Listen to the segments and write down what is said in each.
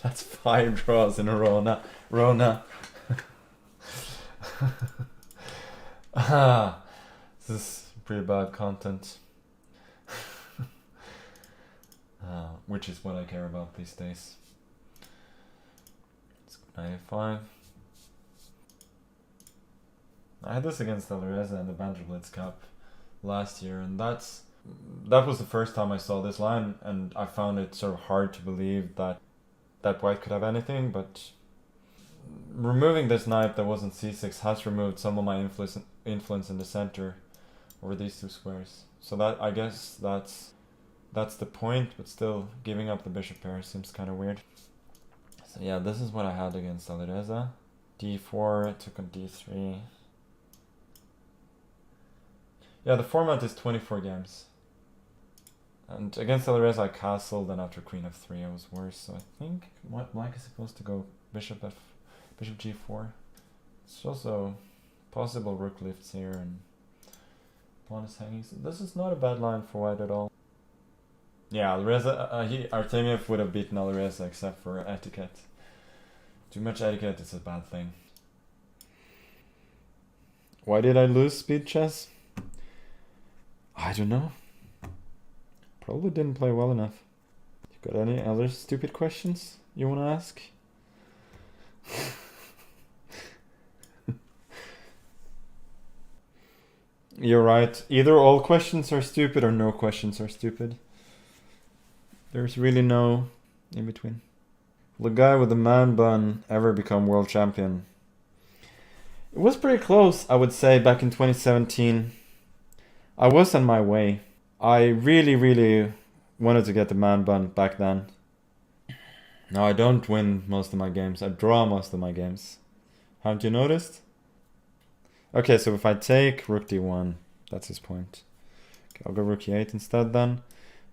That's 5 draws in a row now. Rona. This is pretty bad content. Which is what I care about these days. It's 95. I had this against Alireza in the World Blitz Cup last year, and that was the first time I saw this line, and I found it sort of hard to believe that white could have anything, but removing this knight that wasn't c6 has removed some of my influence in the center over these two squares. So that, I guess that's the point, but still giving up the bishop pair seems kind of weird. So yeah, this is what I had against Alireza. d4, took on d3. Yeah, the format is 24 games. And against Alireza I castled, and after queen f3 I was worse, so I think black is supposed to go bishop g4. It's also possible rook lifts here, and pawn is hanging, so this is not a bad line for white at all. Yeah, Alireza, Artemiev would have beaten Alireza except for etiquette. Too much etiquette is a bad thing. Why did I lose speed chess? I don't know. Probably didn't play well enough. You got any other stupid questions you want to ask? You're right. Either all questions are stupid or no questions are stupid. There's really no in between. Will the guy with the man bun ever become world champion? It was pretty close, I would say, back in 2017. I was on my way. I really wanted to get the man bun back then. Now I don't win most of my games. I draw most of my games. Haven't you noticed? Okay, so if I take rook d1, that's his point. Okay, I'll go rook e8 instead then.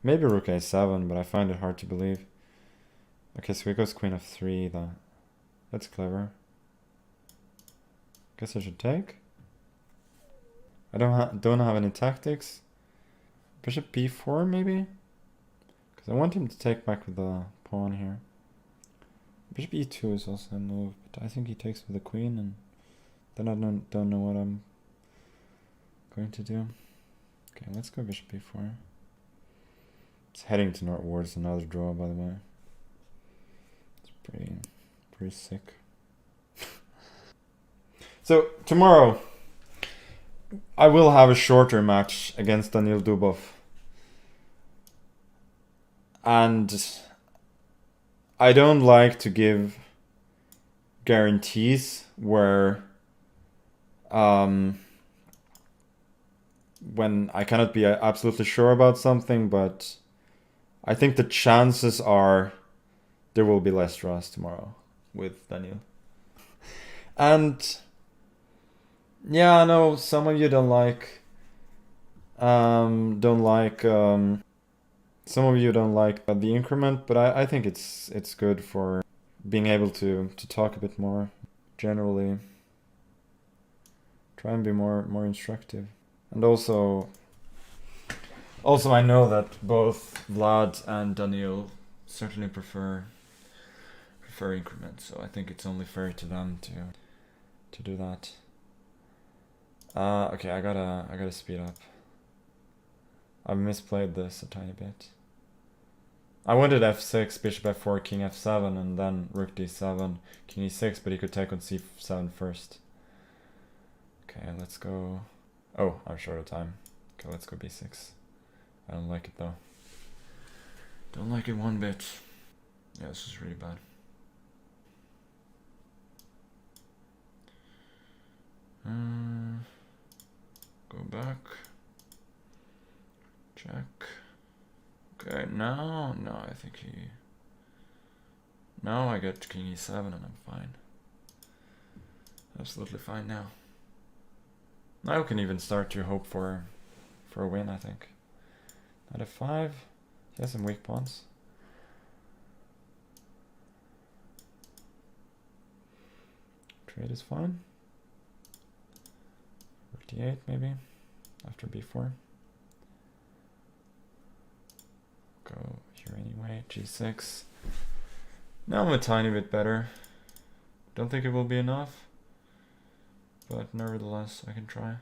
Maybe rook a7, but I find it hard to believe. Okay, so he goes queen f3 then. That's clever. Guess I should take. I don't have any tactics. Bishop b4 maybe? Because I want him to take back with the pawn here. Bishop e2 is also a move, but I think he takes with the queen, and then I don't know what I'm going to do. Okay, let's go bishop b4. It's heading to northwards, another draw by the way. It's pretty sick. So tomorrow I will have a shorter match against Daniil Dubov. And I don't like to give guarantees where when I cannot be absolutely sure about something, but I think the chances are there will be less draws tomorrow with Daniil. And yeah, I know some of you don't like some of you don't like the increment, but I think it's good for being able to talk a bit more generally. Try and be more instructive. And also I know that both Vlad and Daniil certainly prefer increments, so I think it's only fair to them to do that. Okay, I gotta speed up. I've misplayed this a tiny bit. I wanted f6, bishop f4, king f7, and then rook d7, king e6, but he could take on c7 first. Okay, let's go. Oh, I'm short of time. Okay, let's go b6. I don't like it though. Don't like it one bit. Yeah, this is really bad. Go back. Check. Okay, now I think now I get king e7 and I'm fine. Absolutely fine now. Now we can even start to hope for a win, I think. Knight f5. He has some weak pawns. Trade is fine. Rook d8 maybe after b4. Go here anyway. g6. Now I'm a tiny bit better. Don't think it will be enough, but nevertheless I can try.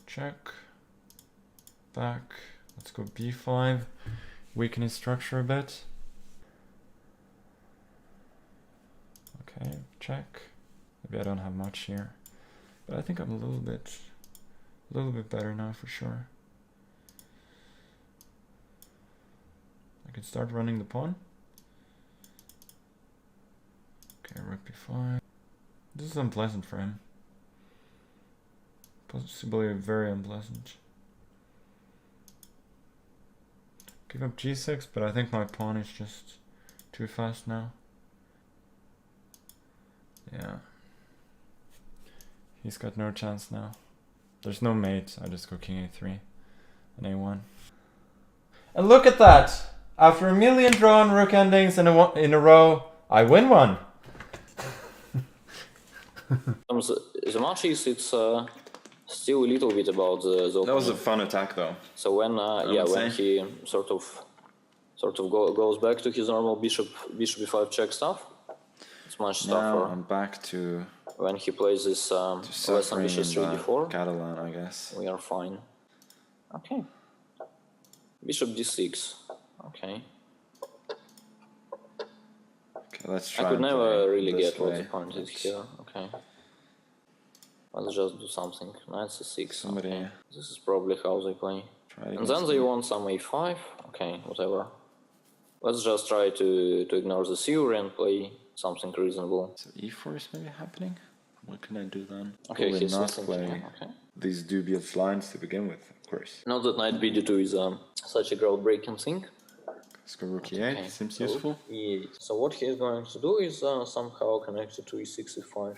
Check. Back. Let's go b5. Weaken his structure a bit. Okay, check. Maybe I don't have much here, but I think I'm a little bit better now for sure. I can start running the pawn. Okay, rook b5. This is unpleasant for him. Possibly very unpleasant. Give up g6, but I think my pawn is just too fast now. Yeah. He's got no chance now. There's no mate. I just go king a3 and a1. And look at that! After a million drawn rook endings in a row, I win one. The match is still a little bit about the That was a fun attack though. So when when he sort of goes back to his normal bishop b5 check stuff, it's much tougher. Now I'm back to when he plays this less ambitious 3d4. Catalan, I guess. We are fine. Okay. Bishop d6. Okay. Okay, let's try. I could never really get what way. the point is here. Okay. Let's just do something. Knight c6. Somebody. Okay. This is probably how they play. Try And then they want some a5. Okay, whatever. Let's just try to ignore the theory and play something reasonable. So e4 is maybe happening? What can I do then? Okay, Probably he's not thinking, play okay. these dubious lines to begin with, of course. Not that knight bd2 is such a groundbreaking thing. Let's go rook e8, Okay. seems So useful. E8. So what he is going to do is somehow connect it to e6, e5.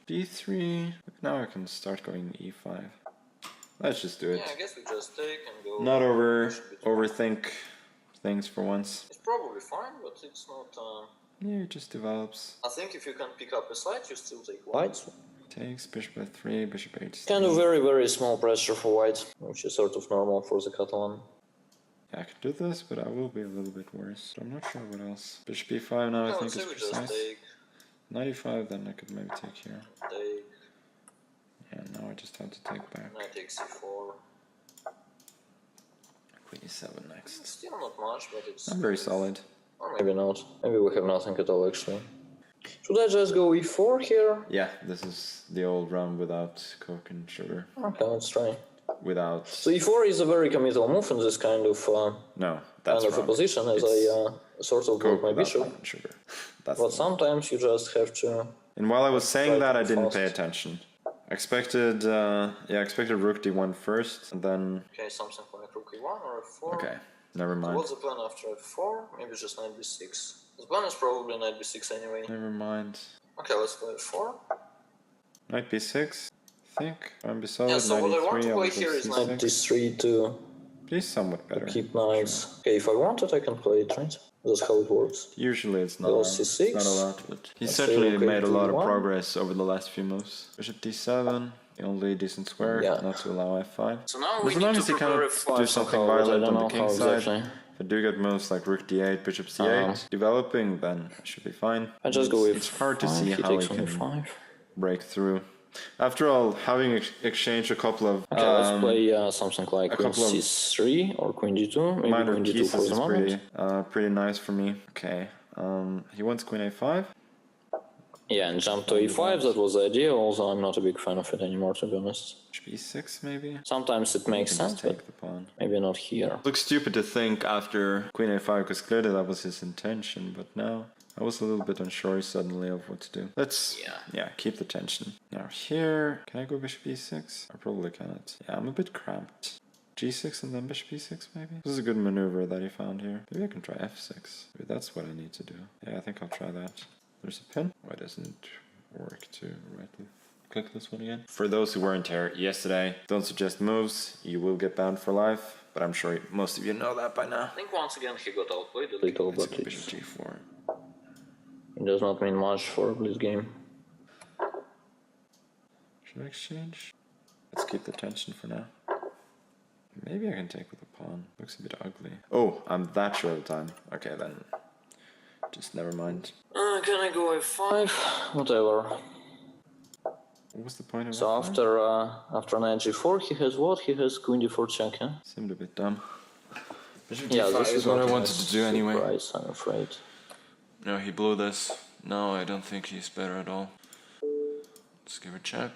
b3, now I can start going e5. Let's just do it. Yeah, I guess we just take and go. Not overthink things for once. It's probably fine, but it's not. Yeah, it just develops. I think if you can pick up a side, you still take white. Takes, bishop f3, bishop h6. Kind of very small pressure for white, which is sort of normal for the Catalan. Yeah, I can do this, but I will be a little bit worse. I'm not sure what else. Bishop b5 now I think is precise. Knight e5, then I could maybe take here. Take. Yeah, now I just have to take back. Knight takes c4. Queen e7 next. Still not much, but it's. I'm very solid. Or maybe not. Maybe we have nothing at all actually. Should I just go e4 here? Yeah, this is the old run without Coke and sugar. Okay, let's try. Without... So e4 is a very committal move in this kind of no, that's a position, as I sort of broke my bishop. Sugar. That's but sometimes you just have to. And while I was saying that, I didn't pay attention. I expected rook d1 first, and then... Okay, something like rook e1 or f4. Okay, never mind. What's the plan after f4? Maybe just knight b6. The plan is probably knight b6 anyway. Never mind. Okay, let's go f4. Knight b6, I think. I'm be solid. Yeah, so what I want to play I'll here is c6. knight d3 to He's somewhat better. keep knights. Okay, if I want it, I can play it, right? That's how it works. Usually it's not, Go it's c6. not a lot, but he Let's certainly say, okay, made a lot of 2-1. progress over the last few moves. Bishop d7, the only decent square, Yeah. not to allow f5. So now As we long need as to he prepare cannot f5 do something somehow, but I violent don't on know the how king side. exactly. If I do get moves like rook d8, bishop c8 developing, then I should be fine. I just go with It's hard to 5, see he how takes he on can e5. break through. After all, having exchanged a couple of Okay, let's play something like a queen couple of c3 or queen d2. Maybe minor queen d2 pieces for the is moment. pretty nice for me. Okay, he wants queen a5. Yeah, and jump to e5, that was the idea, although I'm not a big fan of it anymore, to be honest. b6 maybe? Sometimes it makes sense, Just but take the pawn. maybe not here. Looks stupid to think after queen a5, because clearly that was his intention, but now I was a little bit unsure suddenly of what to do. Let's, keep the tension. Now here, can I go bishop e6? I probably cannot. Yeah, I'm a bit cramped. g6 and then bishop e6 maybe? This is a good maneuver that he found here. Maybe I can try f6. Maybe that's what I need to do. Yeah, I think I'll try that. There's a pin. Why doesn't it work to rightly click this one again? For those who weren't here yesterday, don't suggest moves. You will get banned for life. But I'm sure most of you know that by now. I think once again he got outplayed a little, Let's but go bishop g4. it does not mean much for a blitz game. Should I exchange? Let's keep the tension for now. Maybe I can take with a pawn. Looks a bit ugly. Oh, I'm that short of time. Okay, then. Just never mind. Can I go f5? Whatever. What was the point of So f5? after knight g4, he has what? He has queen d4 check, yeah? Seemed a bit dumb. Bishop Yeah, d5 this is what I wanted to do anyway. Surprise, I'm afraid. No, he blew this. No, I don't think he's better at all. Let's give a check.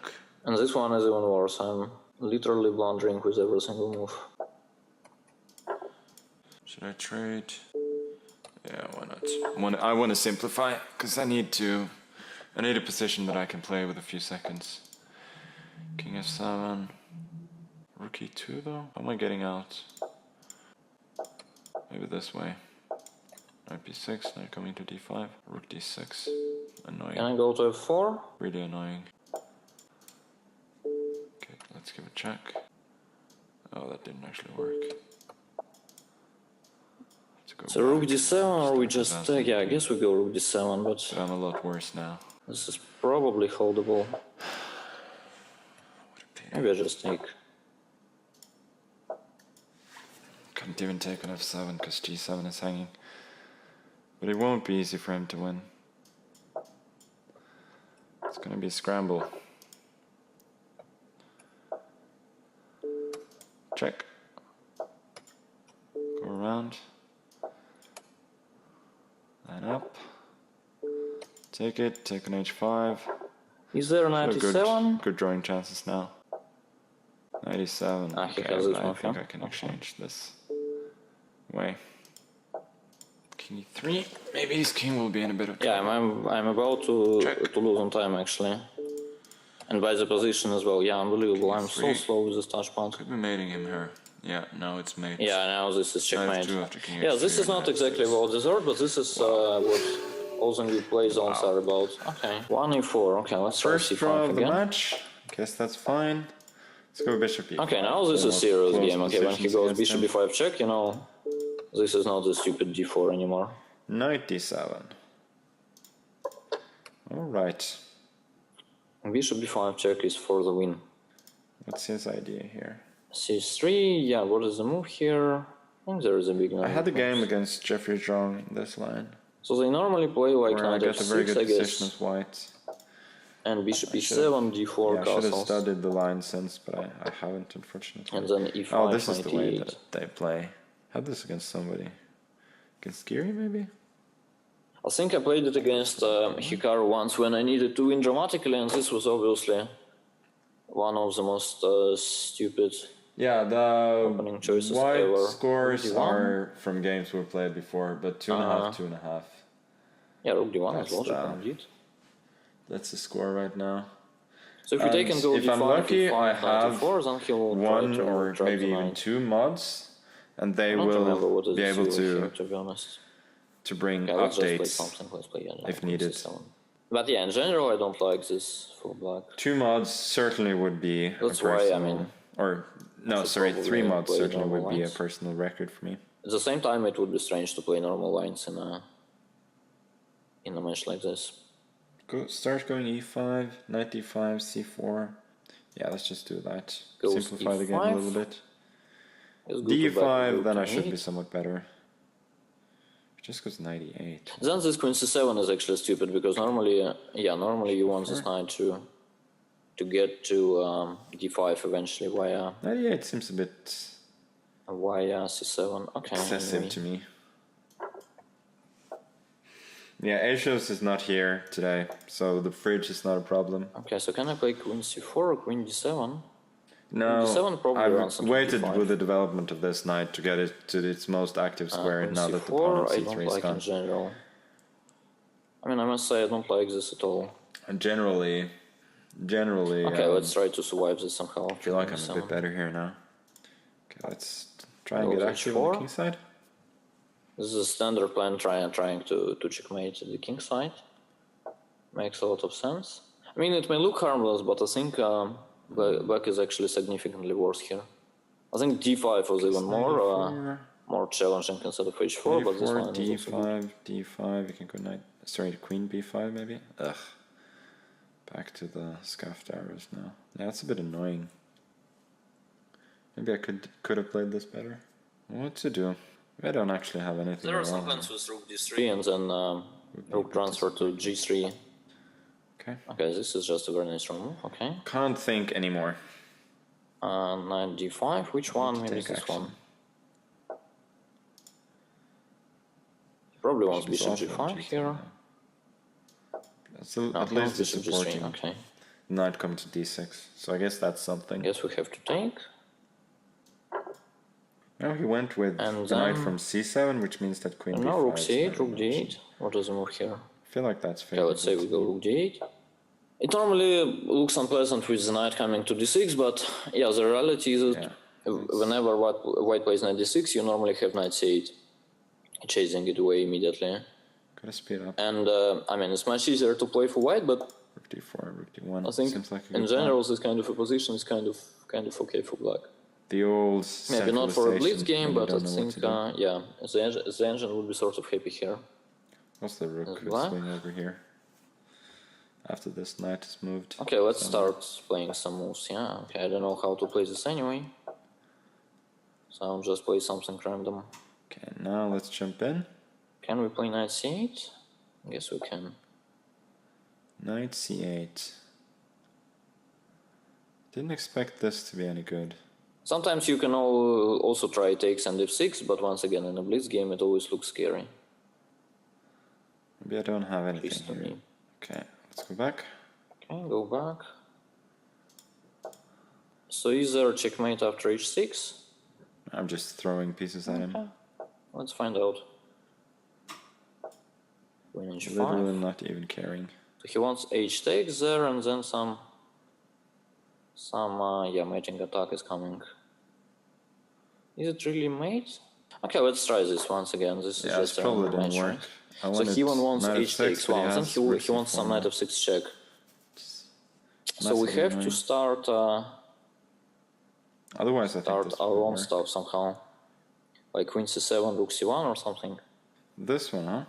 And this one is even worse. I'm literally blundering with every single move. Should I trade? Yeah, why not? I want to simplify, because I need a position that I can play with a few seconds. King f7. Rook e2 though? How am I getting out? Maybe this way. Knight b6, knight coming to d5. Rook d6. Annoying. Can I go to f4? Really annoying. Okay, let's give a check. Oh, that didn't actually work. So rook d7, or we just take? Yeah, I guess we go rook d7, but I'm a lot worse now. this is probably holdable. Maybe I just take. Couldn't even take on f7 because g7 is hanging. But it won't be easy for him to win. It's gonna be a scramble. Check. Go around. Line up. Take it, take an h5. Is there a knight e7? Good drawing chances now. 97. He Okay, has this I one, think yeah? I can exchange this way. King e3. Maybe his king will be in a bit of trouble. Yeah, I'm about to lose on time actually. And by the position as well. Yeah, unbelievable. I'm so slow with this touchpad. Could be mating him here. Yeah, now it's mate. Yeah, now this is checkmate. King Yeah, h3 this is not exactly well deserved, but this is what Ozengui play zones are about. Okay, 1e4. Okay, let's try First draw c5 of the again. match. Guess that's fine. Let's go bishop e5. Okay, now this is serious game. Okay, when he goes bishop b5 check, you know, this is not a stupid d4 anymore. Knight d7. Alright. Bishop b5 check is for the win. What's his idea here? c3, yeah, what is the move here? I think there is a big I had a game against Jeffrey Zhang in this line. So they normally play like knight I got a very f6, good I guess. position as white. And bishop e7, d4 Yeah, I should have castles. studied the line since, but I haven't, unfortunately. And then e5, oh, this is the way 98. that they play. Had this against somebody. Against Garry, maybe? I think I played it against Hikaru once when I needed to win dramatically, and this was obviously one of the most stupid Yeah, the opening choices white ever. scores Rook d1. are from games we've played before, but 2.5, 2.5. Yeah, rook d1 That's is logical indeed. That's the score right now. So if we take and go if d5, I'm lucky, e5, I knight have e4, then he will one try to or drop maybe the even knight. 2 mods, and they I don't remember what will is be the able zero here, to be honest. to bring Yeah, let's just play updates something. Let's play if needed. c7. But yeah, in general, I don't like this for black. 2 mods certainly would be That's a why, I personal, mean, or no, should sorry, probably 3 mods play certainly normal would be a lines. personal record for me. At the same time, it would be strange to play normal lines in a match like this. Start going e5, knight d5, c4. Yeah, let's just do that. Goes Simplify the game a e5. little bit. Let's go to back d5, rook then I to should be meet. somewhat better. Just goes knight e8. Then this queen c7 is actually stupid because normally, normally you want this knight to get to d5 eventually via Knight e8 seems a bit c7. Okay. excessive Anyway. to me. Yeah, Asios is not here today, so the fridge is not a problem. Okay, so can I play queen c4 or queen d7? No, d7 probably runs I've into waited d5. with the development of this knight to get it to its most active square Queen now that the c4, pawn on I c3 don't is like in gone. general. I mean, I must say I don't like this at all. And generally, Okay, let's try to survive this somehow. I feel like I'm a bit better here now. Okay, let's try and Go get to active on the h4. king side. This is a standard plan trying to checkmate the king side. Makes a lot of sense. I mean, it may look harmless, but I think black is actually significantly worse here. I think d5 was even more challenging instead of h4, but this one is also good. d5, d5, you can go knight, sorry, queen b5 maybe? Ugh. Back to the scuffed arrows now. Yeah, that's a bit annoying. Maybe I could have played this better. What to do? I don't actually have anything. There are some plans with rook d3 and then rook transfer to g3. Okay. Okay, this is just a very nice move. Okay. Can't think anymore. Knight d5. Which one? Maybe this action. one. Probably wants Bishop bishop is off on g5 G3 here. now. So No, at he least wants it's bishop supporting. g3. Okay. Knight come to d6. So I guess that's something. Guess we have to take. Now he went with And the knight then- from c7, which means that queen And d5. now rook is c8, not rook an option. d8. What does he move here? I feel like that's Okay, favorable. let's say we go rook d8. It normally looks unpleasant with the knight coming to d6, but yeah, the reality is that whenever white plays knight d6, you normally have knight c8, chasing it away immediately. Gotta speed up. And I mean, it's much easier to play for white, but Rook d4, rook d1. I think Seems like a in good general, plan. this kind of a position is kind of okay for black. The old Maybe not for a blitz centralization game, when you but I don't know what think to do. yeah, the engine would be sort of happy here. What's the rook Is could black? swing over here after this knight is moved? Okay, let's somewhere. start playing some moves. Yeah, okay, I don't know how to play this anyway, so I'll just play something random. Okay, now let's jump in. Can we play knight c8? I guess we can. Knight c8. Didn't expect this to be any good. Sometimes you can also try takes and f6, but once again, in a blitz game, it always looks scary. Maybe I don't have At least anything to here. me. Okay, let's go back. Okay, go back. So is there a checkmate after h6? I'm just throwing pieces at him. Okay. Let's find out. Queen h5. Literally not even caring. So he wants h takes there, and then some yeah, mating attack is coming. Is it really mate? Okay, let's try this once again. This is Yeah, just this probably a didn't match, work. right? I So wanted he wants knight h f6, takes but once, and rook he wants some c4 knight now. f6 check. So we Massively have to annoying. start Otherwise, I think this our would own work. stuff somehow, like queen c7, rook c1 or something. This one, huh?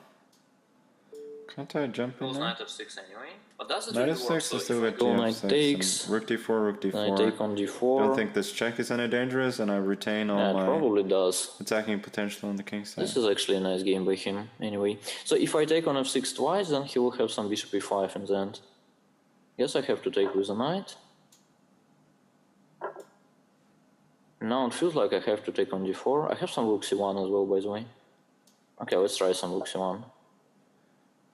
Can't I jump in there? Knight f6 anyway. But does it Knight really work? f6 So is still if I with go knight g6 takes, and rook d4, rook d4. knight take on d4. Don't think this check is any dangerous, and I retain all Yeah, it my probably does. attacking potential on the king side. This is actually a nice game by him, anyway. So if I take on f6 twice, then he will have some bishop e5 in the end. Guess I have to take with a knight. Now it feels like I have to take on d4. I have some rook c1 as well, by the way. Okay, let's try some rook c1.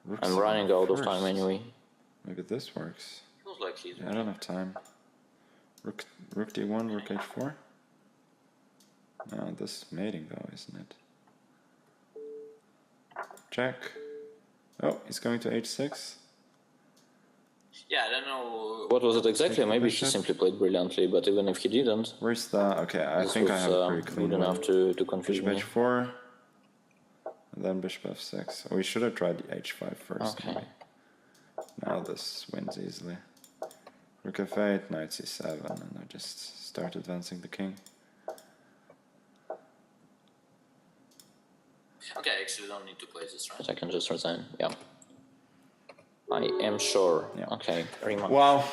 Rook I'm c1 running out of first. time anyway. Maybe this works. Feels like he's Yeah, I don't have time. Rook d1, rook h4. No, this is mating though, isn't it? Check. Oh, he's going to h6. Yeah, I don't know what was it exactly. Take the Maybe he bishop. simply played brilliantly, but even if he didn't, Where's the... Okay, I this think I was have a pretty clean good enough one. to confuse Bishop me. h4. And then bishop f6. Oh, we should have tried h5 first. Okay. Maybe. Now this wins easily. Rook f8, knight c7, and I just start advancing the king. Okay, I actually don't need to play this, right? I can just resign, yeah. I am sure. Yeah. Okay, very much. Wow.